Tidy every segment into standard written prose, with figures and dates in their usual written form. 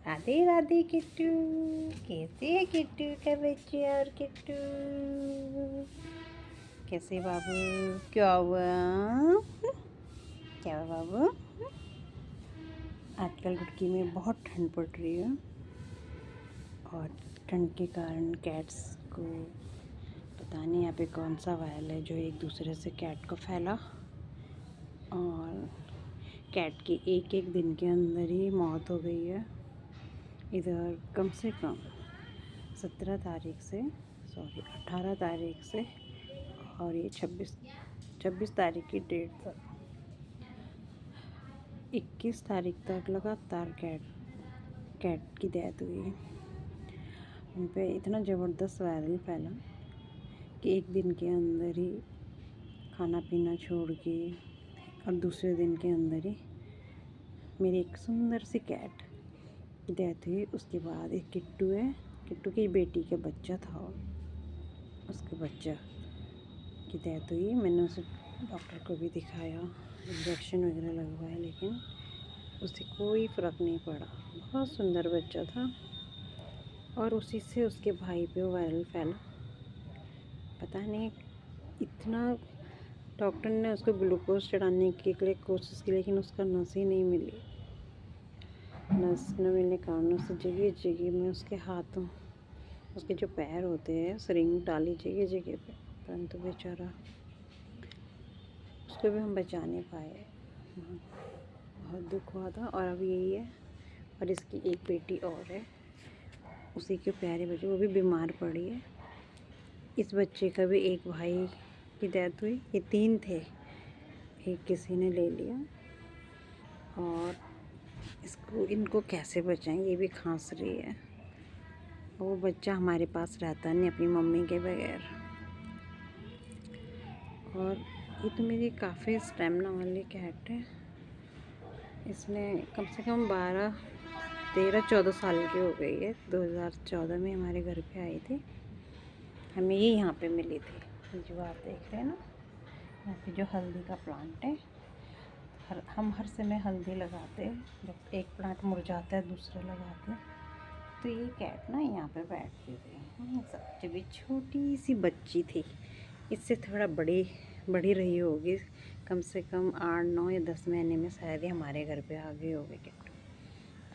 राधे राधे किट्टू। कैसे है किट्टू का बच्चे? और किट्टू कैसे बाबू? क्या हुआ? क्या हुआ बाबू? आजकल रुड़की में बहुत ठंड पड़ रही है और ठंड के कारण कैट्स को पता नहीं यहाँ पे कौन सा वायल है जो एक दूसरे से कैट को फैला और कैट की एक दिन के अंदर ही मौत हो गई है। इधर कम से कम 17 तारीख से 18 तारीख से और ये 26 तारीख की डेट तक 21 तारीख तक लगातार कैट की डेथ हुई। उन पे इतना ज़बरदस्त वायरल फैला कि एक दिन के अंदर ही खाना पीना छोड़ के और दूसरे दिन के अंदर ही मेरी एक सुंदर सी कैट की डेथ हुई। उसके बाद एक किट्टू है, किट्टू की बेटी का बच्चा था, उसके बच्चा की डेथ हुई। मैंने उसे डॉक्टर को भी दिखाया, इंजेक्शन वगैरह लगवाया, लेकिन उसे कोई फ़र्क नहीं पड़ा। बहुत सुंदर बच्चा था और उसी से उसके भाई पे वायरल फैला। पता नहीं इतना डॉक्टर ने उसको ग्लूकोज चढ़ाने के लिए कोशिश की, लेकिन उसका नस ही नहीं मिली। नस न मिलने कारण से जगह जगह में उसके हाथों, उसके जो पैर होते हैं, सिरिंज डाली जगह जगह पे, परंतु बेचारा उसको भी हम बचा नहीं पाए। बहुत दुख हुआ था। और अब यही है। और इसकी एक बेटी और है, उसी के प्यारे बच्चे, वो भी बीमार पड़ी है। इस बच्चे का भी एक भाई की डेथ हुई। ये 3 थे, एक किसी ने ले लिया। और इनको कैसे बचाएं? ये भी खांस रही है। वो बच्चा हमारे पास रहता नहीं अपनी मम्मी के बगैर। और ये तो मेरी काफ़ी स्टेमिना वाली कैट है। इसने कम से कम 13-14 साल की हो गई है। 2014 में हमारे घर पे आई थी। हमें ये यहाँ पे मिली थी, जो आप देख रहे हैं ना, यहाँ पे जो हल्दी का प्लांट है। हम हर समय हल्दी लगाते हैं, जब एक प्लांट मुरझाता है दूसरा लगाते हैं। तो ये कैट ना यहाँ पे बैठती थी। सबसे भी छोटी सी बच्ची थी, इससे थोड़ा बड़ी रही होगी, कम से कम 8-9 या 10 महीने में शायद ही हमारे घर पे आ गई होगी किट्टू।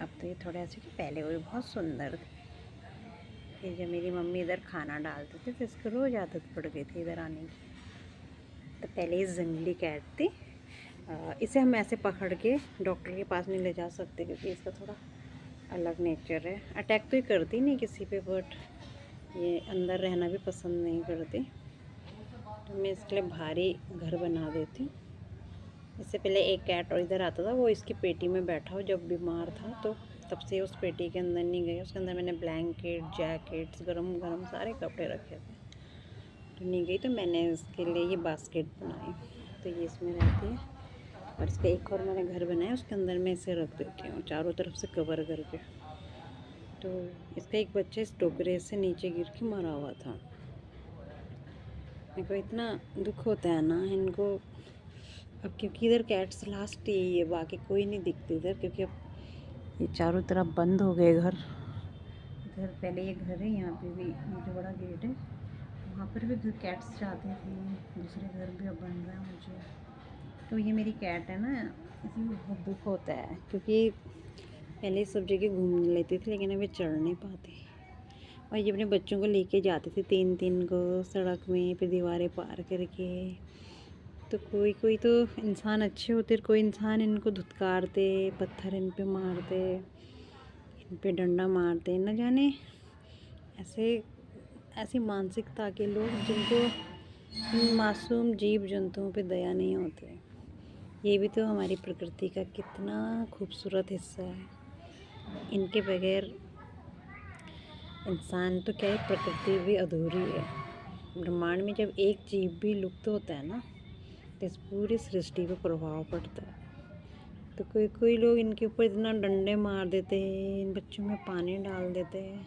अब तो ये थोड़े ऐसे कि पहले वो भी बहुत सुंदर थी। जब मेरी मम्मी इधर खाना डालती थी तो इसको रोज़ आदत पड़ गई थी इधर आने की। तो पहले ये जंगली कैट थी। इसे हम ऐसे पकड़ के डॉक्टर के पास नहीं ले जा सकते, क्योंकि इसका थोड़ा अलग नेचर है। अटैक तो ये करती नहीं किसी पे, बट ये अंदर रहना भी पसंद नहीं करती। तो मैं इसके लिए भारी घर बना देती। इससे पहले एक कैट और इधर आता था, वो इसकी पेटी में बैठा हो जब बीमार था, तो तब से उस पेटी के अंदर नहीं गई। उसके अंदर मैंने ब्लैंकेट, जैकेट्स, गरम गरम सारे कपड़े रखे थे, तो नहीं गई। तो मैंने इसके लिए ये बास्केट बनाई, तो ये इसमें रहती है। और इसका एक और मैंने घर बनाया, उसके अंदर मैं इसे रख देती हूँ चारों तरफ से कवर करके। तो इसका एक बच्चा इस टोकरे से नीचे गिर के मरा हुआ था। मेरे को इतना दुख होता है ना इनको। अब क्योंकि इधर कैट्स लास्ट यही है, बाकी कोई नहीं दिखती इधर, क्योंकि अब ये चारों तरफ बंद हो गए घर। इधर पहले ये घर है, यहाँ पे भी ये जो बड़ा गेट है, वहाँ पर भी कैट्स जाते थे। दूसरे घर भी अब बन रहा है मुझे। तो ये मेरी कैट है ना, इसी में बहुत दुख होता है, क्योंकि पहले सब जगह घूम लेती थी, लेकिन अभी चढ़ नहीं पाती। और ये अपने बच्चों को लेके जाते थे 3-3 को सड़क में, फिर दीवारें पार करके। तो कोई तो इंसान अच्छे होते, कोई इंसान इनको धुतकारते, पत्थर इन पे मारते, इन पे डंडा मारते, न जाने ऐसी मानसिकता के लोग, जिनको इन मासूम जीव जंतुओं पे दया नहीं होती। ये भी तो हमारी प्रकृति का कितना खूबसूरत हिस्सा है। इनके बगैर इंसान तो क्या है, प्रकृति भी अधूरी है। ब्रह्मांड में जब एक जीव भी लुप्त होता है ना, तो इस पूरी सृष्टि पर प्रभाव पड़ता है। तो कोई लोग इनके ऊपर इतना डंडे मार देते हैं, इन बच्चों में पानी डाल देते हैं।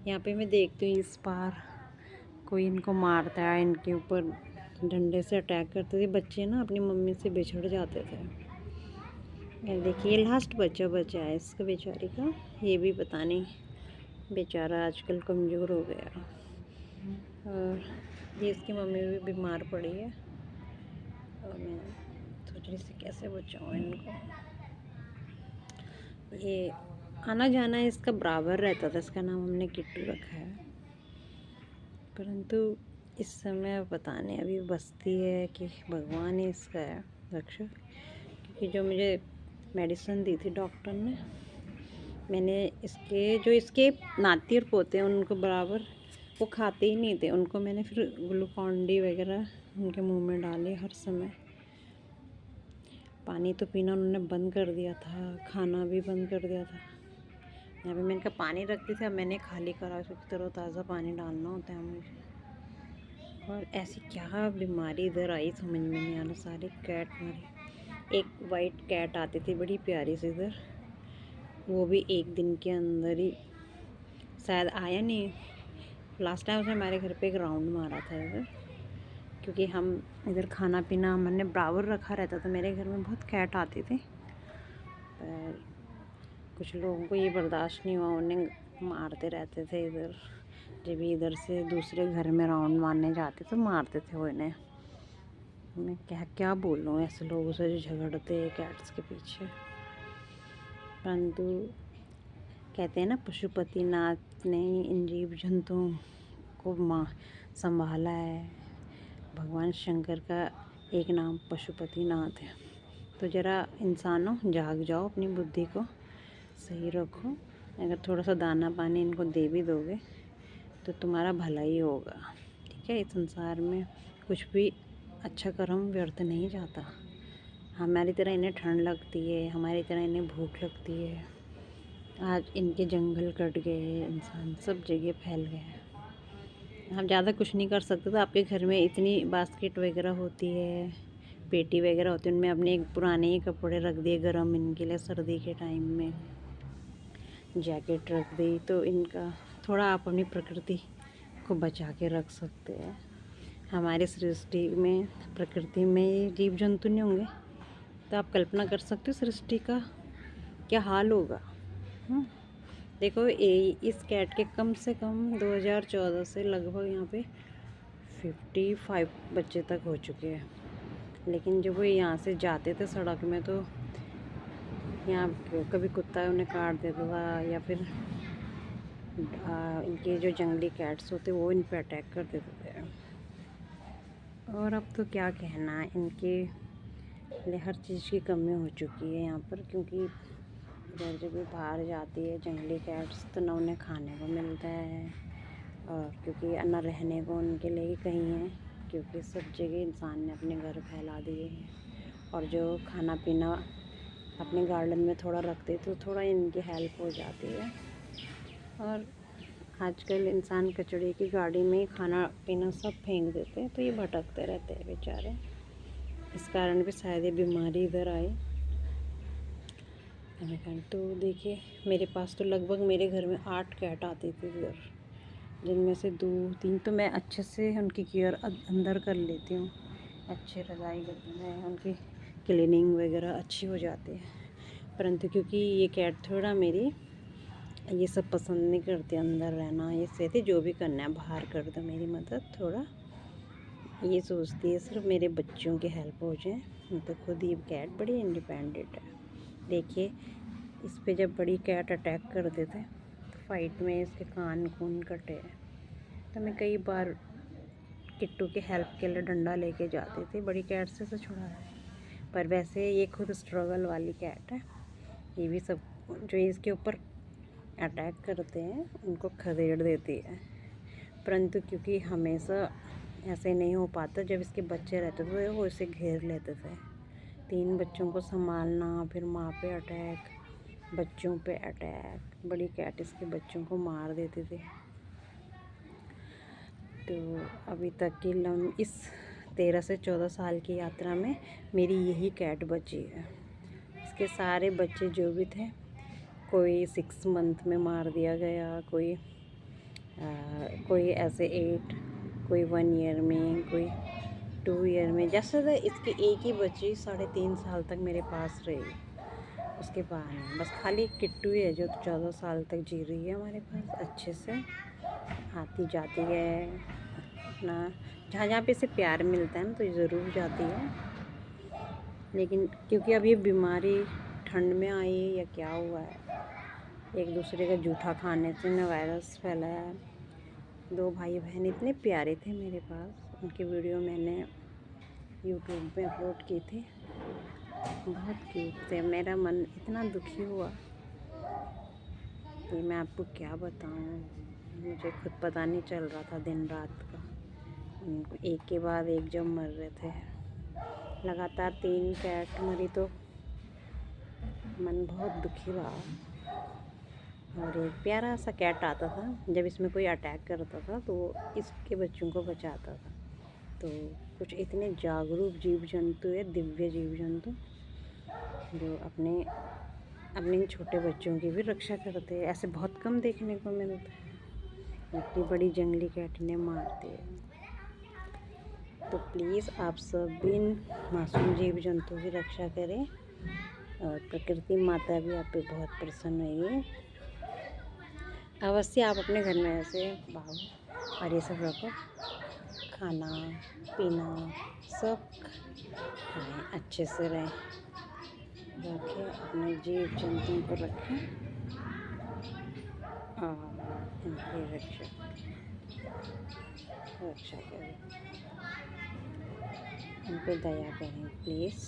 यहाँ पे मैं देखती हूँ, इस पार कोई इनको मारता है, इनके ऊपर डंडे से अटैक करते थे। बच्चे ना अपनी मम्मी से बिछड़ जाते थे। ये देखिए लास्ट बच्चा बचा है इसका बेचारी का। ये भी पता नहीं बेचारा आजकल कमज़ोर हो गया। और ये इसकी मम्मी भी बीमार पड़ी है और मैं सोच रही थी कैसे बचाऊँ इनको। ये आना जाना इसका बराबर रहता था। इसका नाम हमने किट्टू रखा है, परंतु इस समय पता नहीं अभी बसती है कि भगवान ही इसका है रक्षक। क्योंकि जो मुझे मेडिसिन दी थी डॉक्टर ने, मैंने इसके नाती और पोते हैं उनको बराबर वो खाते ही नहीं थे। उनको मैंने फिर ग्लूकॉन डी वगैरह उनके मुंह में डाली हर समय। पानी तो पीना उन्होंने बंद कर दिया था, खाना भी बंद कर दिया था। यहाँ पे मैंने कहा पानी रखती थी, अब मैंने खाली करा क्योंकि तरोताज़ा पानी डालना होता है मुझे। और ऐसी क्या बीमारी इधर आई समझ में नहीं आ रहा। सारे कैट मारे। एक वाइट कैट आती थी बड़ी प्यारी सी इधर, वो भी एक दिन के अंदर ही शायद आया नहीं। लास्ट टाइम उसने हमारे घर पे एक राउंड मारा था इधर, क्योंकि हम इधर खाना पीना हमने बराबर रखा रहता था। मेरे घर में बहुत कैट आती थी, पर कुछ लोगों को ये बर्दाश्त नहीं हुआ, उन्हें मारते रहते थे इधर। जब इधर से दूसरे घर में राउंड मारने जाते तो मारते थे वो इन्हें। मैं क्या क्या बोलूँ ऐसे लोगों से जो झगड़ते हैं कैट्स के पीछे। परंतु कहते हैं ना पशुपतिनाथ ने इन जीव जंतुओं को संभाला है। भगवान शंकर का एक नाम पशुपतिनाथ है। तो ज़रा इंसानों जाग जाओ, अपनी बुद्धि को सही रखो। अगर थोड़ा सा दाना पानी इनको दे भी दोगे तो तुम्हारा भला ही होगा, ठीक है। इस संसार में कुछ भी अच्छा कर्म व्यर्थ नहीं जाता। हमारी तरह इन्हें ठंड लगती है, हमारी तरह इन्हें भूख लगती है। आज इनके जंगल कट गए, इंसान सब जगह फैल गए। हम ज़्यादा कुछ नहीं कर सकते। तो आपके घर में इतनी बास्केट वगैरह होती है, पेटी वगैरह होती है, उनमें अपने एक पुराने ही कपड़े रख दिए गर्म इनके लिए सर्दी के टाइम में, जैकेट रख दी, तो इनका थोड़ा आप अपनी प्रकृति को बचा के रख सकते हैं। हमारे सृष्टि में प्रकृति में जीव जंतु नहीं होंगे तो आप कल्पना कर सकते हो सृष्टि का क्या हाल होगा। देखो इस कैट के कम से कम 2014 से लगभग यहाँ पे 55 बच्चे तक हो चुके हैं। लेकिन जब वो यहाँ से जाते थे सड़क में तो यहाँ कभी कुत्ता उन्हें काट देता था, या फिर इनके जो जंगली कैट्स होते वो इन पे अटैक कर देते थे। और अब तो क्या कहना, इनके लिए हर चीज़ की कमी हो चुकी है यहाँ पर। क्योंकि इधर जब भी बाहर जाती है जंगली कैट्स तो ना उन्हें खाने को मिलता है, और क्योंकि न रहने को उनके लिए कहीं है, क्योंकि सब जगह इंसान ने अपने घर फैला दिए हैं। और जो खाना पीना अपने गार्डन में थोड़ा रखते तो थोड़ा इनकी हेल्प हो जाती है। और आजकल इंसान कचड़े की गाड़ी में खाना पीना सब फेंक देते हैं, तो ये भटकते रहते हैं बेचारे। इस कारण भी शायद ये बीमारी इधर आई। तो देखिए मेरे पास तो लगभग मेरे घर में 8 कैट आती थी इधर, जिनमें से 2-3 तो मैं अच्छे से उनकी केयर अंदर कर लेती हूँ। अच्छे रज़ाई में उनकी क्लीनिंग वगैरह अच्छी हो जाती है। परंतु क्योंकि ये कैट थोड़ा मेरी ये सब पसंद नहीं करती अंदर रहना, ये सहती जो भी करना है बाहर कर दो मेरी मदद, थोड़ा ये सोचती है सिर्फ मेरे बच्चों की हेल्प हो जाए। तो खुद ये कैट बड़ी इंडिपेंडेंट है। देखिए इस पे जब बड़ी कैट अटैक कर देते तो फाइट में इसके कान खून कटे, तो मैं कई बार किट्टू की हेल्प के लिए डंडा लेके जाती थी, बड़ी कैट से छुड़ाया। पर वैसे ये खुद स्ट्रगल वाली कैट है। ये भी सब जो इसके ऊपर अटैक करते हैं उनको खदेड़ देती है। परंतु क्योंकि हमेशा ऐसे नहीं हो पाता, जब इसके बच्चे रहते थे वो इसे घेर लेते थे। 3 बच्चों को संभालना, फिर माँ पे अटैक, बच्चों पे अटैक, बड़ी कैट इसके बच्चों को मार देती थी। तो अभी तक की इस 13 से 14 साल की यात्रा में मेरी यही कैट बची है। इसके सारे बच्चे जो भी थे, कोई 6 मंथ में मार दिया गया, कोई ऐसे 8, कोई 1 ईयर में, कोई 2 ईयर में। जैसे इसकी एक ही बच्ची 3.5 साल तक मेरे पास रही। उसके बाद नहीं, बस खाली किट्टू ही है जो 14 साल तक जी रही है हमारे पास अच्छे से, आती जाती है अपना, जहाँ जहाँ पे इसे प्यार मिलता है ना तो ये ज़रूर जाती है। लेकिन क्योंकि अब ये बीमारी ठंड में आई है या क्या हुआ है, एक दूसरे का जूठा खाने से ना वायरस फैलाया है। 2 भाई बहन इतने प्यारे थे मेरे पास, उनकी वीडियो मैंने यूट्यूब पे अपलोड की थी, बहुत क्यूट थे। मेरा मन इतना दुखी हुआ कि मैं आपको क्या बताऊं, मुझे खुद पता नहीं चल रहा था दिन रात का। एक के बाद एक जब मर रहे थे, लगातार 3 कैट मरी तो मन बहुत दुखी रहा। और एक प्यारा सा कैट आता था, जब इसमें कोई अटैक करता था तो इसके बच्चों को बचाता था। तो कुछ इतने जागरूक जीव जंतु है, दिव्य जीव जंतु, जो अपने अपने छोटे बच्चों की भी रक्षा करते हैं। ऐसे बहुत कम देखने को मिलता है, इतनी बड़ी जंगली कैट ने मारते हैं। तो प्लीज़ आप सब भी इन मासूम जीव जंतु की रक्षा करें, और प्रकृति माता भी आप पे बहुत प्रसन्न हुई। अवश्य आप अपने घर में ऐसे बाग और ये सब रखो, खाना पीना सब खाएं, अच्छे से रहें, रखें अपने जीव जंतुओं को रखें और इनकी रक्षा करें, इन पे दया करें प्लीज़।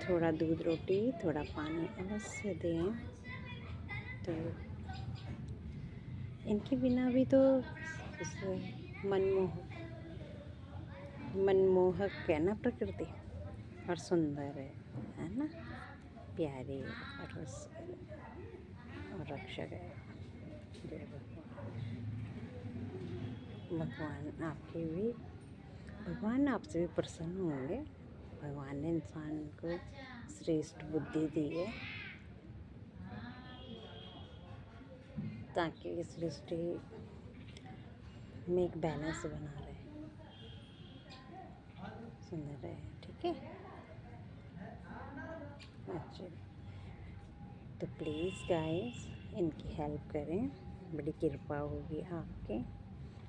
थोड़ा दूध रोटी थोड़ा पानी अवश्य दें। तो इनके बिना भी तो मनमोहक है ना प्रकृति, और सुंदर है ना, प्यारी और रक्षक है। जय भगवान आपके भी, भगवान आपसे भी प्रसन्न होंगे। भगवान ने इंसान को श्रेष्ठ बुद्धि दी है ताकि इस सृष्टि में एक बैलेंस बना रहे, सुंदर रहे, ठीक है। अच्छा, तो प्लीज़ गाइस इनकी हेल्प करें, बड़ी कृपा होगी आपके।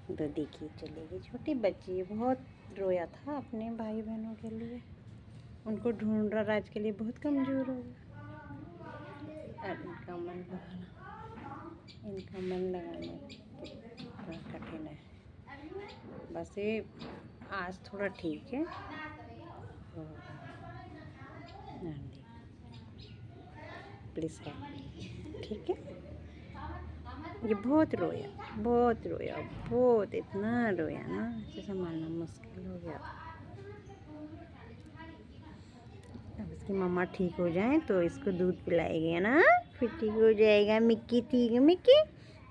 तो देखिए चलेगी, छोटी बच्ची बहुत रोया था अपने भाई बहनों के लिए, उनको ढूंढ रहा, राज के लिए बहुत कमज़ोर हो गया। और इनका मन लगाना कितना कठिन है। बस ये आज थोड़ा ठीक है। प्लीज़ है, ठीक है। ये बहुत रोया, बहुत रोया, बहुत इतना रोया ना, इसे संभालना मुश्किल हो गया। अब इसकी मम्मा ठीक हो जाए तो इसको दूध पिलाएगी ना, फिर ठीक हो जाएगा। मिक्की ठीक है, मिक्की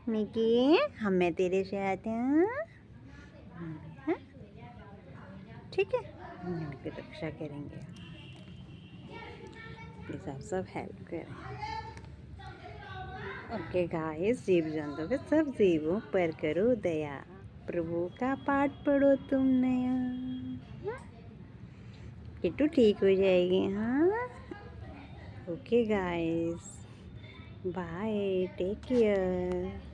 मिक्की हमें तेरे से आते हैं, ठीक है, हम इनकी रक्षा करेंगे। प्लीज़ आप सब हेल्प करें। ओके गाइस, जीव जंतु के सब जीवों पर करो दया, प्रभु का पाठ पढ़ो तुम नया, किट्टू ठीक हो जाएगी। हाँ okay guys, bye, take care.